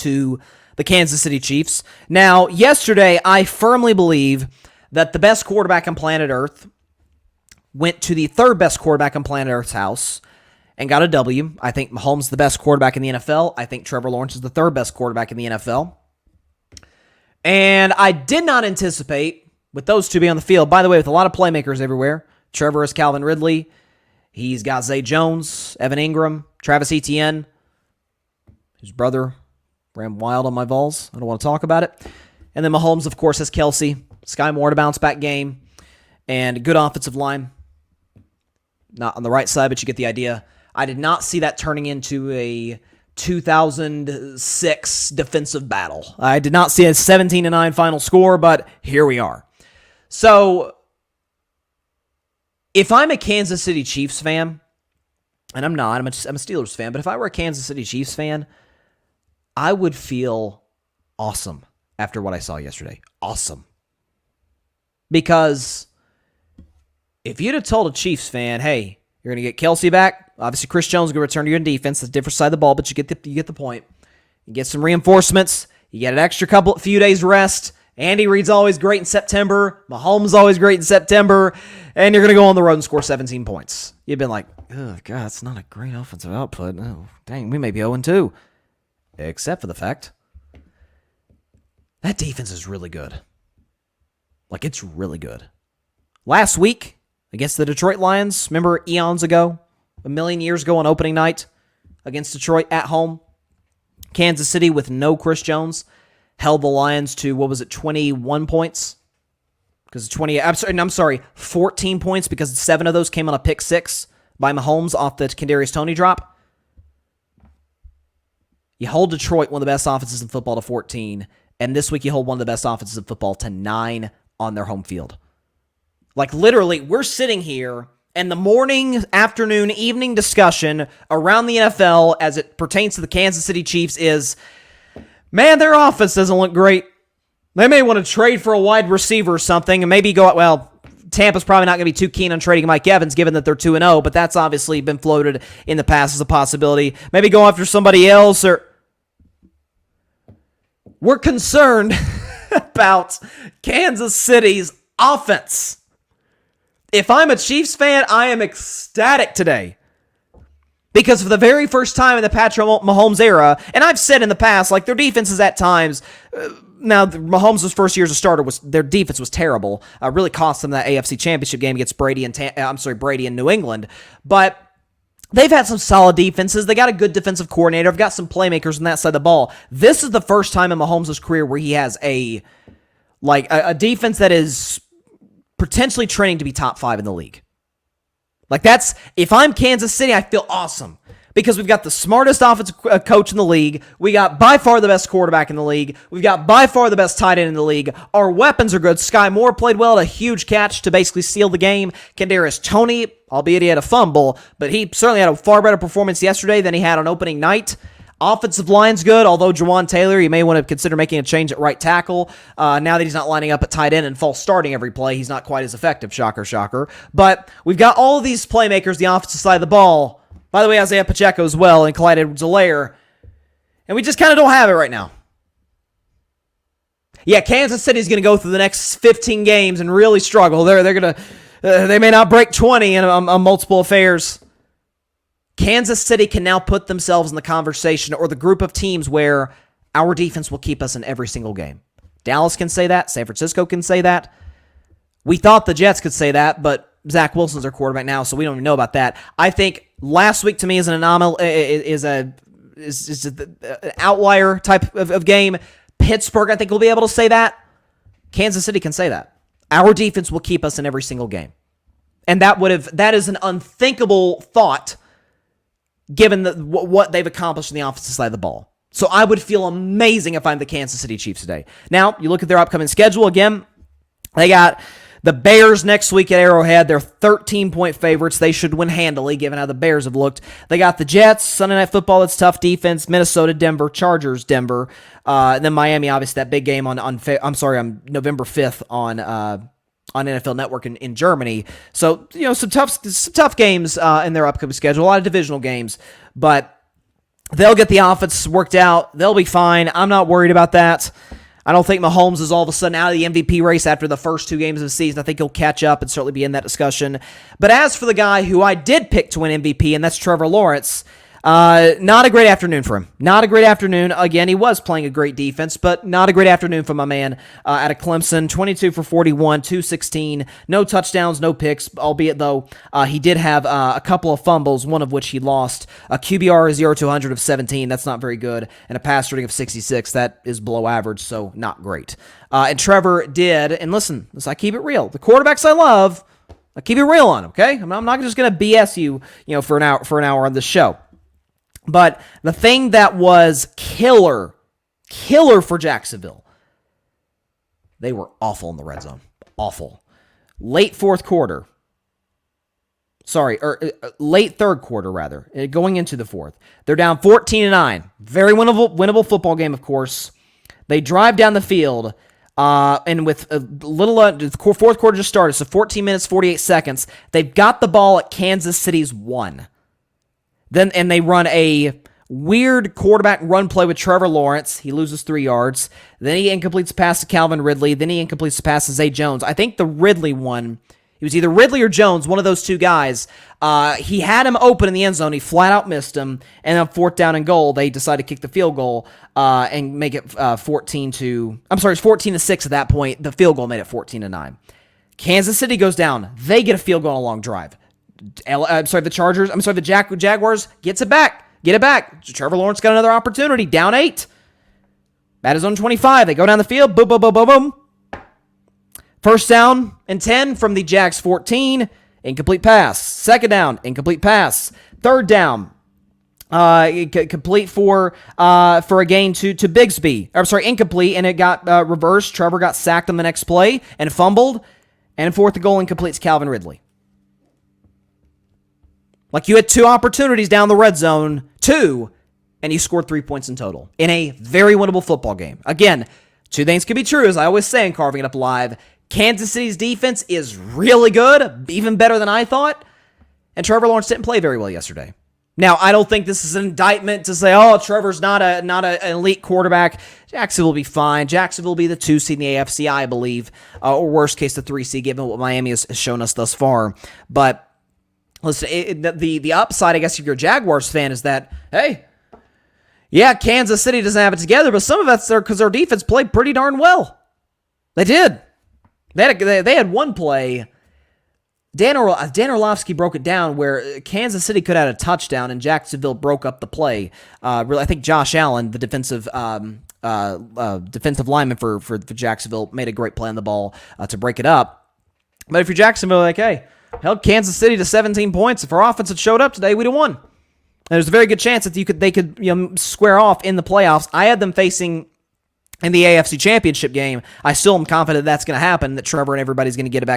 to the Kansas City Chiefs. Now, yesterday, I firmly believe that the best quarterback on planet Earth went to the third best quarterback on planet Earth's house and got a W. I think Mahomes is the best quarterback in the NFL. I think Trevor Lawrence is the third best quarterback in the NFL. And I did not anticipate, with those two being on the field, by the way, with a lot of playmakers everywhere. Trevor is Calvin Ridley. He's got Zay Jones, Evan Ingram, Travis Etienne. His brother ran wild on my Vols. I don't want to talk about it. And then Mahomes, of course, has Kelsey. Sky Moore to bounce back game. And good offensive line. Not on the right side, but you get the idea. I did not see that turning into a 2006 defensive battle. I did not see a 17-9 final score, but here we are. So, if I'm a Kansas City Chiefs fan, and I'm not, I'm a Steelers fan, but if I were a Kansas City Chiefs fan, I would feel awesome after what I saw yesterday. Awesome. Because if you'd have told a Chiefs fan, hey, you're going to get Kelsey back, obviously Chris Jones is going to return to your defense, that's a different side of the ball, but you get the point. You get some reinforcements, you get an extra few days rest. Andy Reid's always great in September, Mahomes always great in September, and you're going to go on the road and score 17 points. You've been like, oh, God, that's not a great offensive output. Oh, dang, we may be 0-2. Except for the fact that defense is really good. Like, it's really good. Last week, against the Detroit Lions, remember eons ago, a million years ago on opening night, against Detroit at home, Kansas City with no Chris Jones held the Lions to, 21 points? Because 14 points, because 7 of those came on a pick six by Mahomes off the Kadarius Toney drop. You hold Detroit, one of the best offenses in football, to 14, and this week you hold one of the best offenses in football to 9 on their home field. Like, literally, we're sitting here, and the morning, afternoon, evening discussion around the NFL as it pertains to the Kansas City Chiefs is, man, their offense doesn't look great. They may want to trade for a wide receiver or something and maybe go out, well, Tampa's probably not going to be too keen on trading Mike Evans given that they're 2-0, but that's obviously been floated in the past as a possibility. Maybe go after somebody else or... We're concerned about Kansas City's offense. If I'm a Chiefs fan, I am ecstatic today. Because for the very first time in the Patrick Mahomes era, and I've said in the past, like, their defense is at times, now Mahomes' first year as a starter, their defense was terrible. Really cost them that AFC Championship game against Brady in New England. But they've had some solid defenses. They got a good defensive coordinator. I've got some playmakers on that side of the ball. This is the first time in Mahomes' career where he has a defense that is potentially trending to be top 5 in the league. Like, that's, if I'm Kansas City, I feel awesome. Because we've got the smartest offensive coach in the league. We got by far the best quarterback in the league. We've got by far the best tight end in the league. Our weapons are good. Sky Moore played well, a huge catch to basically seal the game. Kadarius Toney, albeit he had a fumble, but he certainly had a far better performance yesterday than he had on opening night. Offensive line's good, although Jawan Taylor, you may want to consider making a change at right tackle. Now that he's not lining up at tight end and false starting every play, he's not quite as effective. Shocker, shocker. But we've got all of these playmakers, the offensive side of the ball. By the way, Isaiah Pacheco as well, and Clyde Edwards-Helaire. And we just kind of don't have it right now. Yeah, Kansas City's going to go through the next 15 games and really struggle. They're going to, they may not break 20 on multiple affairs. Kansas City can now put themselves in the conversation or the group of teams where our defense will keep us in every single game. Dallas can say that. San Francisco can say that. We thought the Jets could say that, but Zach Wilson's their quarterback now, so we don't even know about that. I think last week to me is an anomaly, is an outlier type of game. Pittsburgh, I think, will be able to say that. Kansas City can say that. Our defense will keep us in every single game. And that is an unthinkable thought given what they've accomplished in the offensive side of the ball. So I would feel amazing if I'm the Kansas City Chiefs today. Now, you look at their upcoming schedule. Again, they got the Bears next week at Arrowhead. They're 13-point favorites. They should win handily, given how the Bears have looked. They got the Jets, Sunday Night Football, that's tough defense, Minnesota, Denver, Chargers, Denver, and then Miami, obviously, that big game on November 5th on NFL Network in Germany. So, some tough games in their upcoming schedule, a lot of divisional games, but They'll get the offense worked out. They'll be fine. I'm not worried about that. I don't think Mahomes is all of a sudden out of the MVP race after the first 2 games of the season. I think he'll catch up and certainly be in that discussion. But as for the guy who I did pick to win MVP, and that's Trevor Lawrence, not a great afternoon for him. Not a great afternoon. Again, he was playing a great defense, but not a great afternoon for my man out of Clemson. 22 for 41, 216, no touchdowns, no picks, albeit though he did have a couple of fumbles, one of which he lost. A QBR 0 to 100 of 17, that's not very good, and a pass rating of 66, that is below average, so not great. And Trevor did, and listen, I keep it real. The quarterbacks I love, I keep it real on, okay? I'm not just going to BS you, for an hour on this show. But the thing that was killer for Jacksonville, they were awful in the red zone. Awful. Late third quarter, rather, going into the fourth. They're down 14-9. Very winnable football game, of course. They drive down the field, and with a little, the fourth quarter just started, so 14 minutes, 48 seconds. They've got the ball at Kansas City's 1. And they run a weird quarterback run play with Trevor Lawrence. He loses 3 yards. Then he incompletes a pass to Calvin Ridley. Then he incompletes a pass to Zay Jones. I think the Ridley one, it was either Ridley or Jones, one of those 2 guys. He had him open in the end zone. He flat out missed him. And on 4th down and goal, they decided to kick the field goal and make it 14-6 at that point. The field goal made it 14-9. Kansas City goes down. They get a field goal on a long drive. The Jaguars get it back. Trevor Lawrence got another opportunity, down 8. At his own 25, they go down the field, boom, boom, boom, boom, boom. First down and 10 from the Jags 14, incomplete pass. Second down, incomplete pass. Third down, complete for a gain to Bigsby. Incomplete, and it got reversed. Trevor got sacked on the next play and fumbled, and fourth and goal incomplete to Calvin Ridley. Like, you had 2 opportunities down the red zone, 2, and you scored 3 points in total in a very winnable football game. Again, 2 things can be true, as I always say in Carving It Up Live. Kansas City's defense is really good, even better than I thought, and Trevor Lawrence didn't play very well yesterday. Now, I don't think this is an indictment to say, Trevor's not an elite quarterback. Jacksonville will be fine. Jacksonville will be the 2 seed in the AFC, I believe, or worst case, the 3 seed, given what Miami has shown us thus far. But listen, the upside, I guess, if you're a Jaguars fan, is that, hey, yeah, Kansas City doesn't have it together, but some of that's there because their defense played pretty darn well. They did. They had one play. Dan Orlovsky broke it down where Kansas City could have had a touchdown and Jacksonville broke up the play. I think Josh Allen, the defensive lineman for Jacksonville, made a great play on the ball to break it up. But if you're Jacksonville, like, hey, held Kansas City to 17 points. If our offense had showed up today, we'd have won. And there's a very good chance that they could square off in the playoffs. I had them facing in the AFC Championship game. I still am confident that's going to happen, that Trevor and everybody's going to get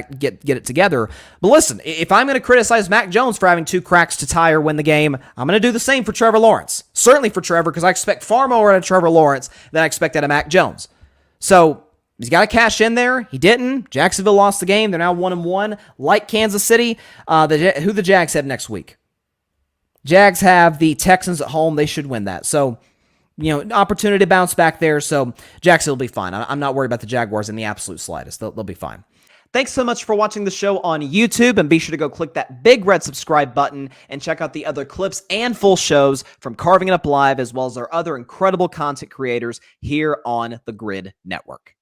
it together. But listen, if I'm going to criticize Mac Jones for having 2 cracks to tie or win the game, I'm going to do the same for Trevor Lawrence. Certainly for Trevor, because I expect far more out of Trevor Lawrence than I expect out of Mac Jones. So he's got to cash in there. He didn't. Jacksonville lost the game. They're now 1-1. Like Kansas City, who the Jags have next week? Jags have the Texans at home. They should win that. So, opportunity to bounce back there. So Jacksonville will be fine. I'm not worried about the Jaguars in the absolute slightest. They'll be fine. Thanks so much for watching the show on YouTube, and be sure to go click that big red subscribe button and check out the other clips and full shows from Carving It Up Live, as well as our other incredible content creators here on the Grid Network.